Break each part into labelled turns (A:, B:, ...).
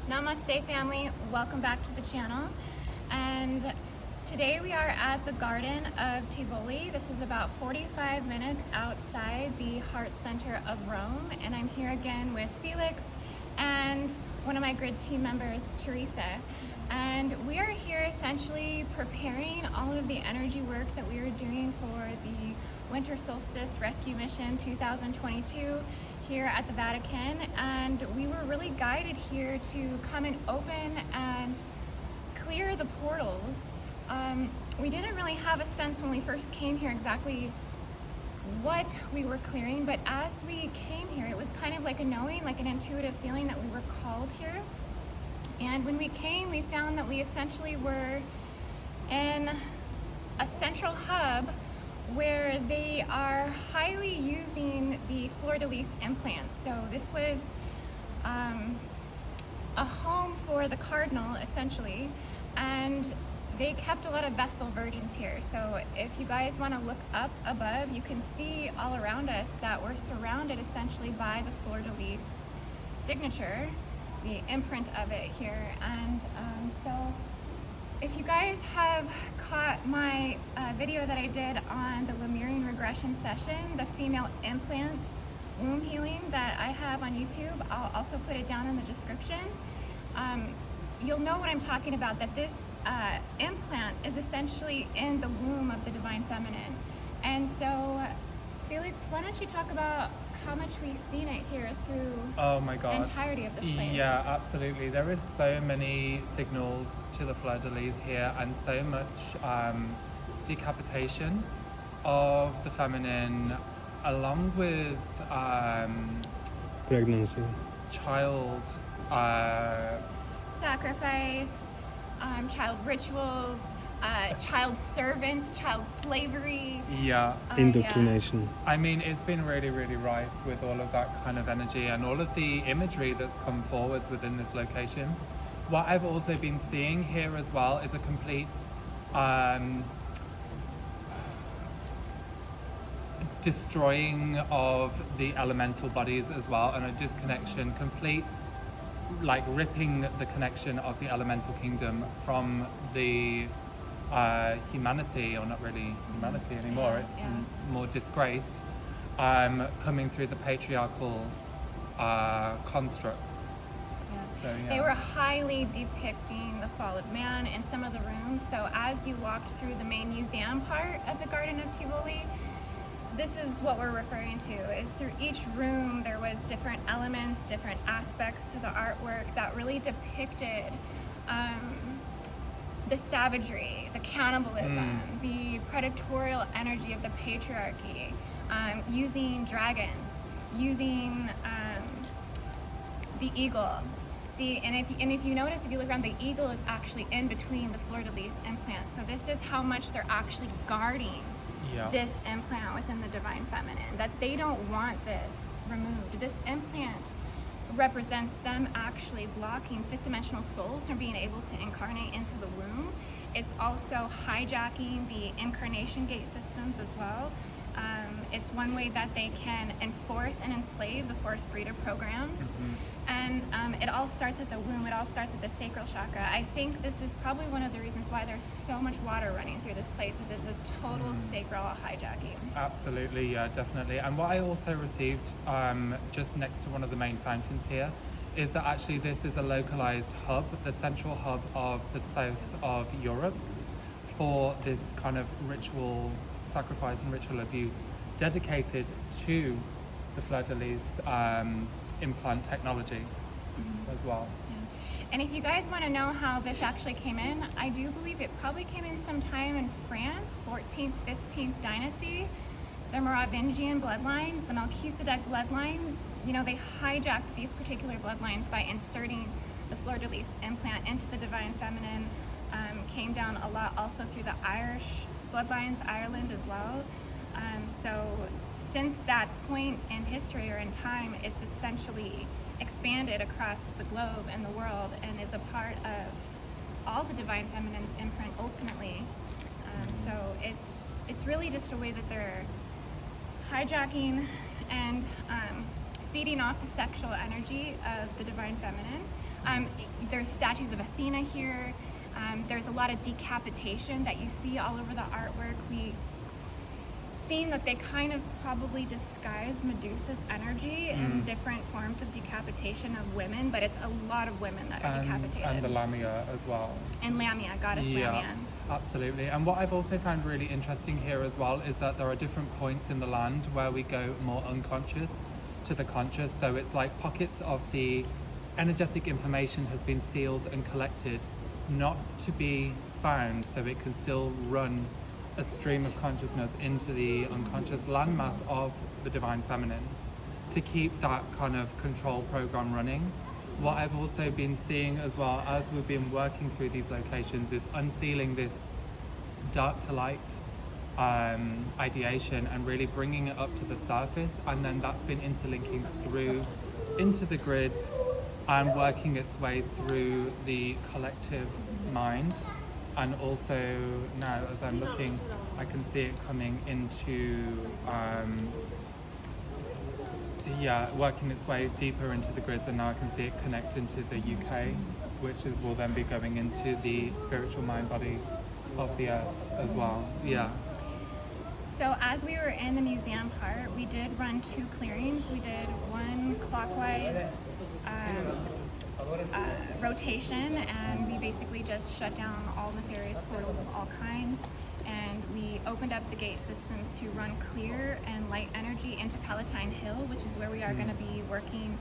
A: Namaste family, welcome back to the channel. And today we are at the Garden of Tivoli. This is about 45 minutes outside the heart center of Rome, and I'm here again with Felix and one of my grid team members, Teresa. And we are here essentially preparing all of the energy work that we are doing for the Winter Solstice Rescue Mission 2022 here at the Vatican, and we were really guided here to come and open and clear the portals. We didn't really have a sense when we first came here exactly what we were clearing, but as we came here it was kind of like a knowing, like an intuitive feeling that we were called here. And when we came, we found that we essentially were in a central hub where they are highly using the fleur-de-lis implants. So this was a home for the cardinal essentially, and they kept a lot of Vestal virgins here. So if you guys want to look up above, you can see all around us that we're surrounded essentially by the fleur-de-lis signature, the imprint of it here. And so if you guys have caught my video that I did on the Lemurian regression session, the female implant womb healing that I have on YouTube, I'll also put it down in the description. You'll know what I'm talking about, that this implant is essentially in the womb of the Divine Feminine. And so, Felix, why don't you talk about how much we've seen it here through the entirety of this place.
B: Yeah, absolutely. There is so many signals to the fleur-de-lis here, and so much decapitation of the feminine, along with
C: pregnancy,
B: child
A: sacrifice, child rituals, child servants, child slavery.
B: Yeah.
C: Indoctrination.
B: Yeah. I mean, it's been really, really rife with all of that kind of energy and all of the imagery that's come forwards within this location. What I've also been seeing here as well is a complete destroying of the elemental bodies as well, and a disconnection, complete like ripping the connection of the elemental kingdom from the humanity, or not really humanity anymore, it's more disgraced, coming through the patriarchal constructs. So,
A: They were highly depicting the fall of man in some of the rooms. So as you walked through the main museum part of the Garden of Tivoli, this is what we're referring to, is through each room there was different elements, different aspects to the artwork that really depicted the savagery, the cannibalism, the predatorial energy of the patriarchy, using dragons, using the eagle. See, and if you notice, if you look around, the eagle is actually in between the fleur-de-lis implants. So this is how much they're actually guarding this implant within the Divine Feminine, that they don't want this removed. This implant represents them actually blocking fifth dimensional souls from being able to incarnate into the womb. It's also hijacking the incarnation gate systems as well. It's one way that they can enforce and enslave the forced breeder programs. And it all starts at the womb, it all starts at the sacral chakra. I think this is probably one of the reasons why there's so much water running through this place, is it's a total sacral hijacking.
B: Absolutely, yeah, definitely. And what I also received just next to one of the main fountains here is that actually this is a localized hub, the central hub of the south of Europe, for this kind of ritual sacrifice and ritual abuse dedicated to the fleur-de-lis implant technology as well.
A: And if you guys want to know how this actually came in, I do believe it probably came in sometime in France, 14th, 15th dynasty. The Merovingian bloodlines, the Melchizedek bloodlines, you know, they hijacked these particular bloodlines by inserting the fleur-de-lis implant into the divine feminine. Came down a lot also through the Irish bloodlines, Ireland as well. So since that point in history or in time, it's essentially expanded across the globe and the world and is a part of all the divine feminine's imprint ultimately. So it's really just a way that they're hijacking and feeding off the sexual energy of the divine feminine. There's statues of Athena here. There's a lot of decapitation that you see all over the artwork. We seen that they kind of probably disguise Medusa's energy in different forms of decapitation of women, but it's a lot of women that are decapitated.
B: And the Lamia as well.
A: And Lamia, goddess Lamia.
B: Absolutely. And what I've also found really interesting here as well is that there are different points in the land where we go more unconscious to the conscious. So it's like pockets of the energetic information has been sealed and collected, not to be found, so it can still run a stream of consciousness into the unconscious landmass of the divine feminine to keep that kind of control program running. What I've also been seeing as well as we've been working through these locations is unsealing this dark to light ideation and really bringing it up to the surface, and then that's been interlinking through into the grids and working its way through the collective mind. And also now as I'm looking, I can see it coming into working its way deeper into the grids, and now I can see it connect into the UK, which will then be going into the spiritual mind body of the earth as well. Yeah.
A: So as we were in the museum part, we did run 2 clearings. We did one clockwise rotation, and we basically just shut down all nefarious portals of all kinds, and we opened up the gate systems to run clear and light energy into Palatine Hill, which is where we are going to be working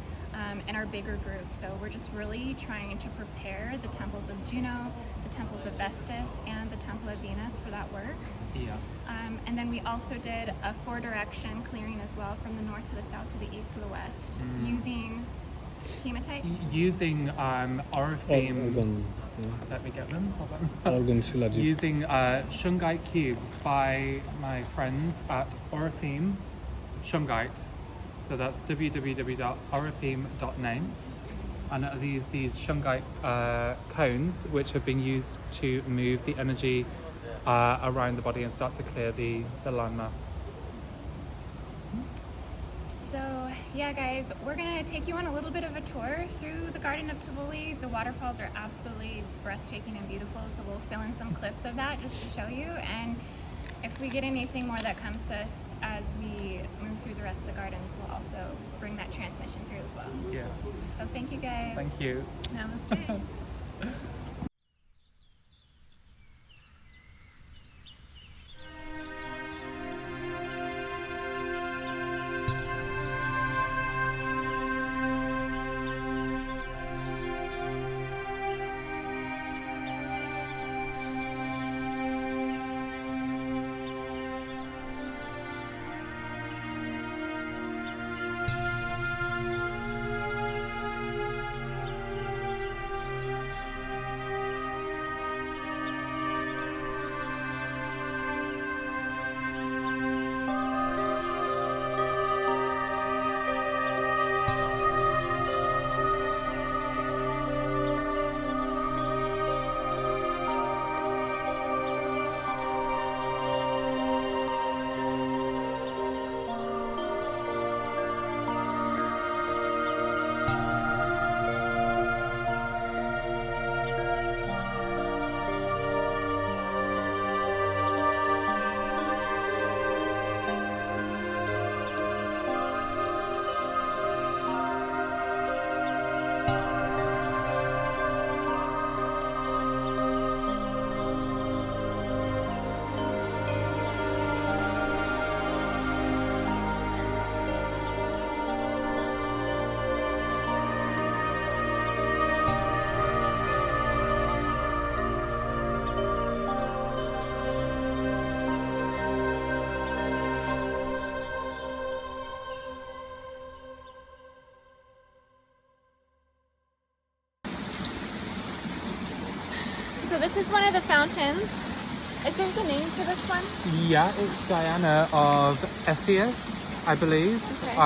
A: in our bigger group. So we're just really trying to prepare the temples of Juno, the temples of Vestas, and the temple of Venus for that work.
B: Yeah.
A: And then we also did a 4-direction clearing as well, from the north to the south to the east to the west, using hematite.
B: Using Orifeme.
C: Organ,
B: Let me get them. Hold on.
C: organ syllagy.
B: Using shungite cubes by my friends at Orifeme Shungite. So that's www.orifeme.name. And are these shungite cones which have been used to move the energy around the body and start to clear the landmass.
A: So yeah guys, we're gonna take you on a little bit of a tour through the Garden of Tivoli. The waterfalls are absolutely breathtaking and beautiful, so we'll fill in some clips of that just to show you, and if we get anything more that comes to us as we move through the rest of the gardens, we'll also bring that transmission through as well.
B: Yeah.
A: So thank you guys.
B: Thank you.
A: Namaste. this is one of the fountains. Is there a name for this one?
B: Yeah, it's Diana of Ephesus, I believe.
A: Okay.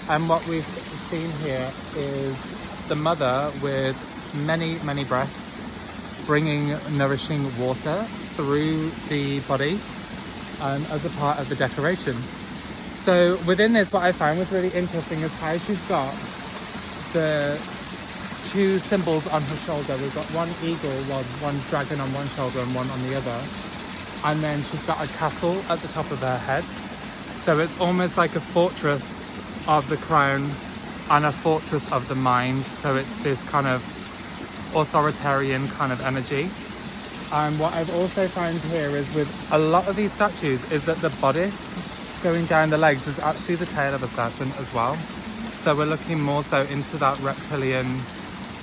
B: And what we've seen here is the mother with many, many breasts bringing nourishing water through the body as a part of the decoration. So within this, what I found was really interesting is how she's got the two symbols on her shoulder. We've got one eagle, one dragon on one shoulder and one on the other. And then she's got a castle at the top of her head. So it's almost like a fortress of the crown and a fortress of the mind. So it's this kind of authoritarian kind of energy. And what I've also found here is with a lot of these statues is that the bodice going down the legs is actually the tail of a serpent as well. So we're looking more so into that reptilian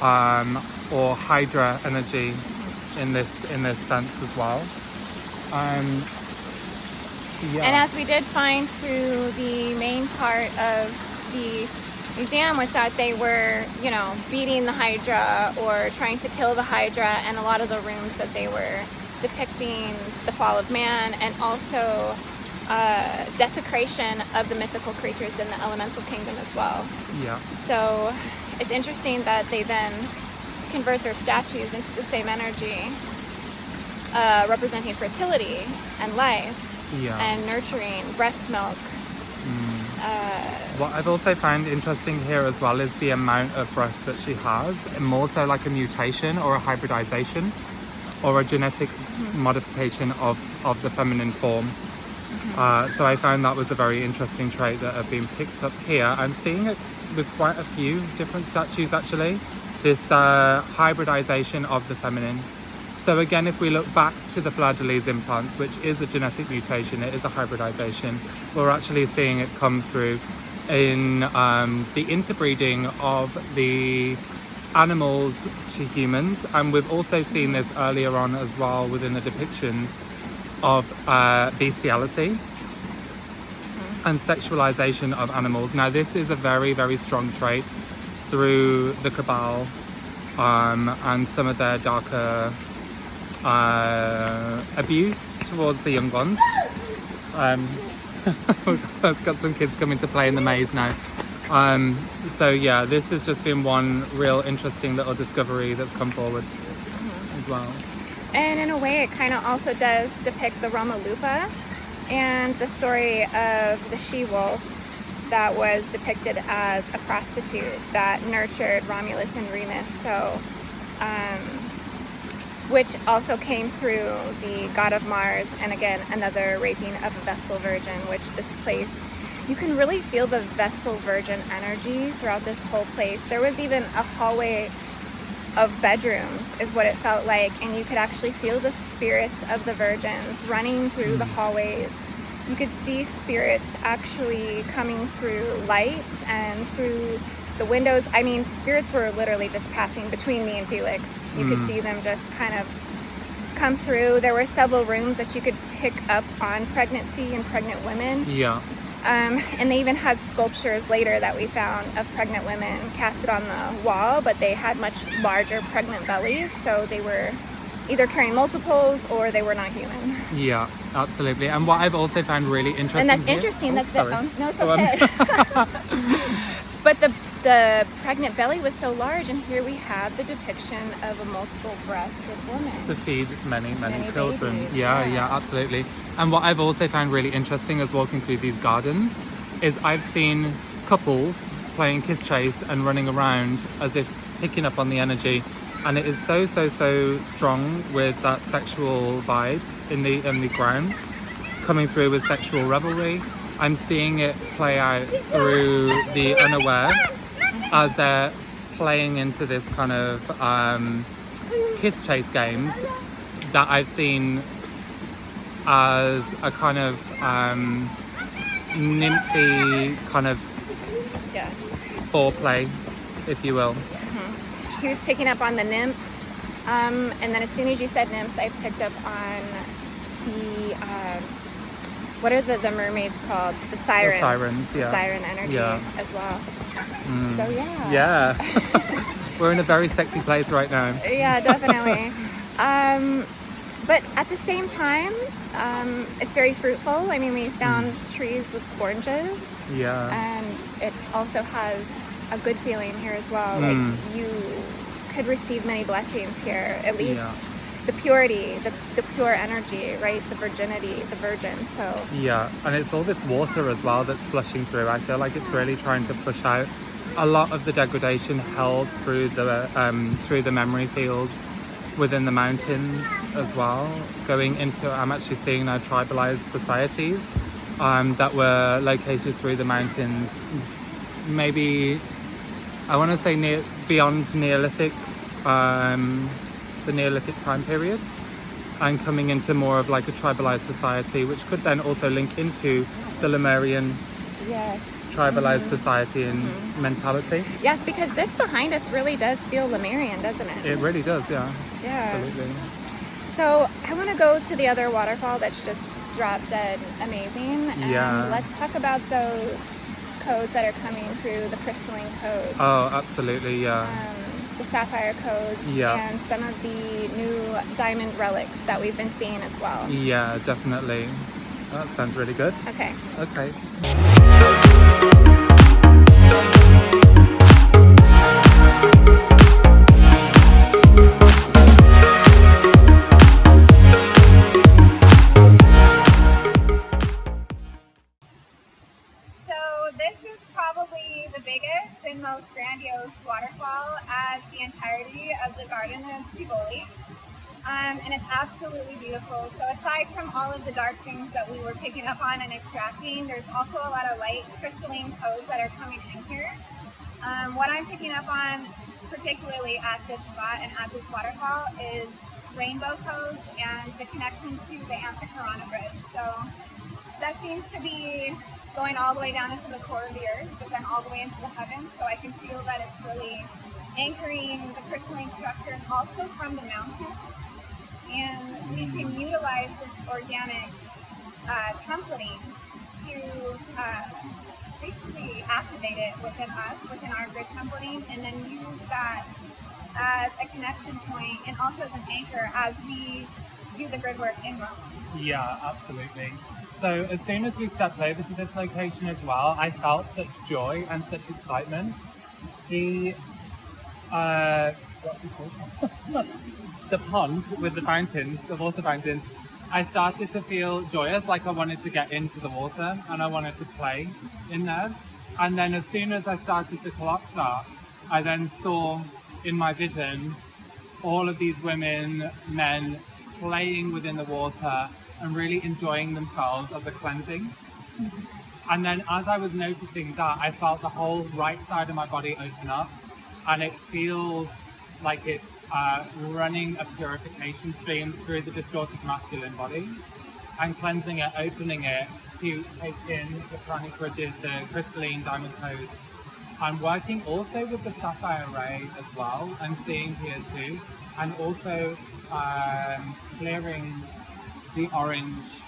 B: or hydra energy in this sense as well. Yeah.
A: And as we did find through the main part of the museum was that they were, you know, beating the hydra or trying to kill the hydra, and a lot of the rooms that they were depicting the fall of man and also desecration of the mythical creatures in the elemental kingdom as well.
B: Yeah.
A: So it's interesting that they then convert their statues into the same energy, representing fertility and life.
B: Yeah.
A: And nurturing, breast milk.
B: What I've also found interesting here as well is the amount of breasts that she has, more so like a mutation or a hybridization or a genetic modification of the feminine form. So I found that was a very interesting trait that had been picked up here. I'm seeing it with quite a few different statues actually, this hybridization of the feminine. So again, if we look back to the fleur-de-lis implants, which is a genetic mutation, it is a hybridization, we're actually seeing it come through in the interbreeding of the animals to humans. And we've also seen this earlier on as well within the depictions of bestiality and sexualization of animals. Now, this is a very, very strong trait through the Cabal and some of their darker abuse towards the young ones. I've got some kids coming to play in the maze now. So yeah, this has just been one real interesting little discovery that's come forwards as well.
A: And in a way, it kind of also does depict the Roma Lupa and the story of the she-wolf that was depicted as a prostitute that nurtured Romulus and Remus. So, which also came through the god of Mars, and again, another raping of a Vestal Virgin, which this place, you can really feel the Vestal Virgin energy throughout this whole place. There was even a hallway of bedrooms, is what it felt like, and you could actually feel the spirits of the virgins running through the hallways. You could see spirits actually coming through light and through the windows. I mean, spirits were literally just passing between me and Felix. You could see them just kind of come through. There were several rooms that you could pick up on pregnancy and pregnant women.
B: Yeah.
A: And they even had sculptures later that we found of pregnant women casted on the wall, but they had much larger pregnant bellies, so they were either carrying multiples or they were not human.
B: Yeah, absolutely. And what I've also found really interesting
A: And that's
B: here,
A: interesting.
B: no,
A: It's okay. But the pregnant belly was so large, and here we have the depiction of a multiple-breasted woman
B: to feed many children.
A: babies,
B: Yeah, absolutely. And what I've also found really interesting as walking through these gardens is I've seen couples playing kiss chase and running around as if picking up on the energy, and it is so strong with that sexual vibe in the grounds, coming through with sexual revelry. I'm seeing it play out through the unaware as they're playing into this kind of kiss chase games that I've seen as a kind of nymphy kind of foreplay, if you will.
A: He was picking up on the nymphs, and then as soon as you said nymphs, I picked up on the what are the mermaids called? The sirens.
B: The sirens, yeah.
A: The siren energy as well. So yeah.
B: Yeah. We're in a very sexy place right now.
A: Yeah, definitely. But at the same time, it's very fruitful. I mean, we found trees with oranges.
B: Yeah.
A: And it also has a good feeling here as well. Like, you could receive many blessings here, at least the purity, the pure energy, right? The virginity, the virgin. So
B: yeah, and it's all this water as well that's flushing through. I feel like it's really trying to push out a lot of the degradation held through the memory fields within the mountains as well. Going into, I'm actually seeing now tribalized societies that were located through the mountains. Maybe I want to say beyond Neolithic, the Neolithic time period, and coming into more of like a tribalized society, which could then also link into the Lemurian tribalized society and mentality.
A: Yes, because this behind us really does feel Lemurian, doesn't it?
B: It really does, yeah.
A: Yeah.
B: Absolutely.
A: So I want to go to the other waterfall that's just drop dead amazing. And let's talk about those codes that are coming through, the crystalline codes.
B: Oh, absolutely, yeah.
A: The sapphire codes and some of the new diamond relics that we've been seeing as well.
B: Yeah, definitely. That sounds really good.
A: Okay.
B: Okay.
A: And most grandiose waterfall as the entirety of the garden of Tivoli. And it's absolutely beautiful. So aside from all of the dark things that we were picking up on and extracting, there's also a lot of light crystalline codes that are coming in here. What I'm picking up on, particularly at this spot and at this waterfall, is rainbow codes and the connection to the Anticorona Bridge. So that seems to be going all the way down into the core of the earth, but then all the way into the heavens. So I can feel that it's really anchoring the crystalline structure also from the mountains. And we can utilize this organic templating to basically activate it within us, within our grid templating, and then use that as a connection point and also as an anchor as we do the grid work in Rome.
B: Yeah, absolutely. So as soon as we stepped over to this location as well, I felt such joy and such excitement. The the pond with the fountains, the water fountains, I started to feel joyous, like I wanted to get into the water and I wanted to play in there. And then as soon as I started to clock that, I then saw in my vision all of these women, men playing within the water and really enjoying themselves as a cleansing. And then as I was noticing that, I felt the whole right side of my body open up, and it feels like it's running a purification stream through the distorted masculine body and cleansing it, opening it to take in the pranic ridges, the crystalline diamond codes. I'm working also with the sapphire ray as well, and seeing here too, and also clearing the orange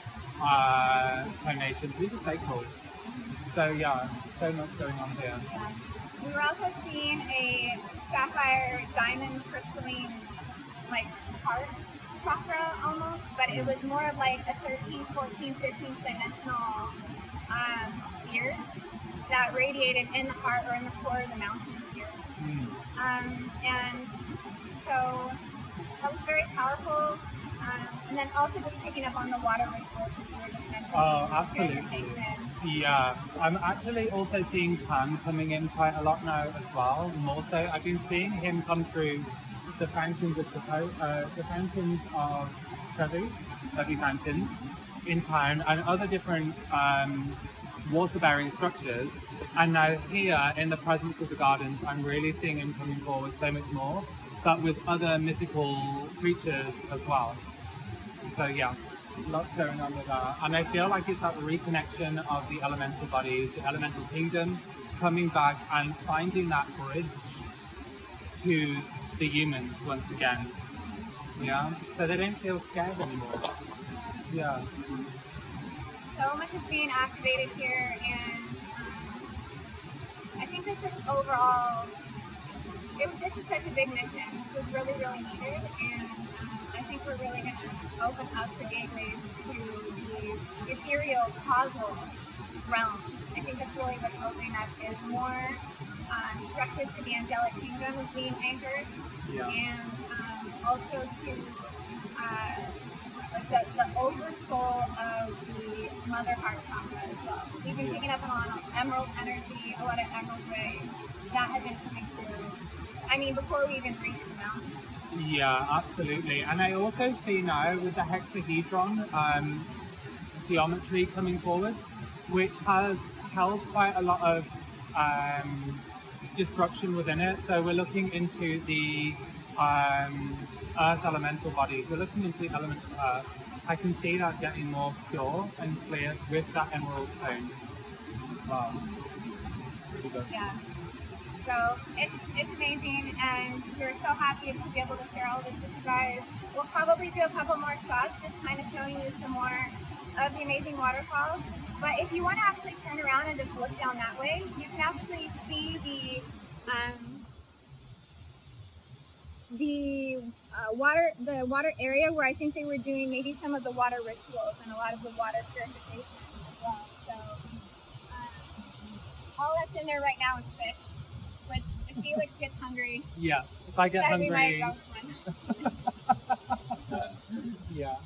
B: tonations. These are so cool. So yeah, so much going on here.
A: Yeah. We were also seeing a sapphire diamond crystalline like heart chakra almost, but it was more of like a 13th, 14th, 15th dimensional sphere that radiated in the heart or in the core of the mountains here. And so that was very powerful. And then also just picking up on the water rituals that you were just mentioning.
B: Oh, absolutely. Yeah, I'm actually also seeing Pan coming in quite a lot now as well. More so, I've been seeing him come through the fountains of Trevi, Trevi fountains in town, and other different water-bearing structures. And now here, in the presence of the gardens, I'm really seeing him coming forward so much more, but with other mythical creatures as well. So yeah, lots going on with that. And I feel like it's that reconnection of the elemental bodies, the elemental kingdom, coming back and finding that bridge to the humans once again. Yeah, so they don't feel scared anymore. Yeah.
A: So much is being activated here, and I think it's just overall, this is such a big mission. This was really, really needed, and I think we're really going to open up the gateways to the ethereal causal realm. I think that's really what's opening up is more structures to the angelic kingdom is being anchored, and also to like the oversoul of the mother heart chakra as well. We've been picking up on emerald energy, a lot of emerald rays that have been coming through. I mean, before we even reach the mountain.
B: Yeah, absolutely. And I also see now with the hexahedron geometry coming forward, which has held quite a lot of destruction within it. So we're looking into the earth elemental bodies. We're looking into the element of earth. I can see that getting more pure and clear with that emerald stone. Wow. Really good.
A: Yeah. So it's amazing, and we're so happy to be able to share all this with you guys. We'll probably do a couple more spots, just kind of showing you some more of the amazing waterfalls. But if you want to actually turn around and just look down that way, you can actually see the water area where I think they were doing maybe some of the water rituals and a lot of the water purification as well. So all that's in there right now is fish, which if Felix gets hungry,
B: Yeah, if I get
A: that'd be my
B: hungry,
A: ghost one.
B: yeah.